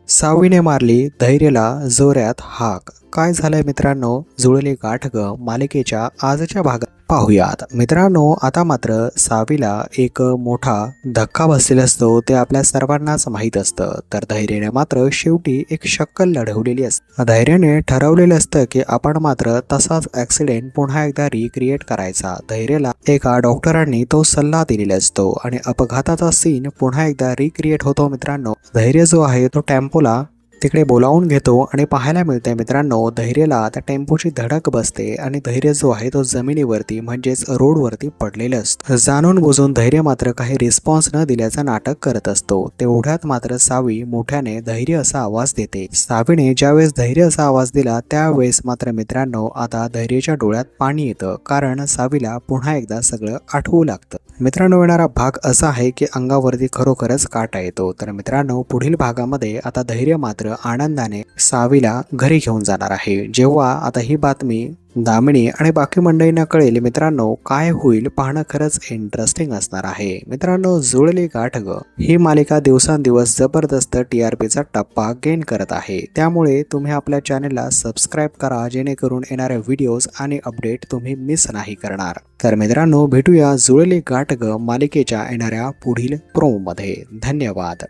सावीने मारली धैर्यला जोरात हाक. काय झालंय मित्रांनो, जुळली गाठ ग मालिकेच्या आजच्या भागात पाहूयात. मित्रांनो, आता मात्र सावीला एक मोठा धक्का बसलेला असतो, ते आपल्या सर्वांनाच माहीत असतं. तर धैर्याने मात्र शेवटी एक शक्कल लढवलेली असते. धैर्याने ठरवलेलं असतं की आपण मात्र तसाच ऍक्सिडेंट पुन्हा एकदा रिक्रिएट करायचा. धैर्याला एका डॉक्टरांनी तो सल्ला दिलेला असतो आणि अपघाताचा सीन पुन्हा एकदा रिक्रिएट होतो. मित्रांनो, धैर्य जो आहे तो टेम्पोला तिकडे बोलावून घेतो आणि पाहायला मिळते मित्रांनो, धैर्यला त्या टेम्पोची धडक बसते आणि धैर्य जो आहे तो जमिनीवरती म्हणजेच रोडवरती पडलेलं असतं. जाणून बुजून धैर्य मात्र काही रिस्पॉन्स न दिल्याचं नाटक करत असतो. तेवढ्यात मात्र सावी मोठ्याने धैर्य असा आवाज देते. सावीने ज्यावेळेस धैर्य असा आवाज दिला त्यावेळेस मात्र मित्रांनो, आता धैर्याच्या डोळ्यात पाणी येतं, कारण सावीला पुन्हा एकदा सगळं आठवू लागतं. मित्रांनो, येणारा भाग असा आहे की अंगावरती खरोखरच काटा येतो. तर मित्रांनो, पुढील भागामध्ये आता धैर्य मात्र आनंदाने सावीला घरी घेऊन जाणार आहे. जेव्हा आता ही बातमी दामिनी आणि बाकी मंडळींना कळेल मित्रांनो, काय होईल पाहणं खरंच इंटरेस्टिंग असणार आहे. मित्रांनो, जुळली गाठ ग ही मालिका दिवसांदिवस जबरदस्त TRPचा टप्पा गेन करत आहे. त्यामुळे तुम्ही आपल्या चॅनलला सबस्क्राईब करा, जेणेकरून येणाऱ्या व्हिडिओज आणि अपडेट तुम्ही मिस नाही करणार. तर मित्रांनो, भेटूया जुळली गाठ ग मालिकेच्या येणाऱ्या पुढील प्रोमोमध्ये. धन्यवाद.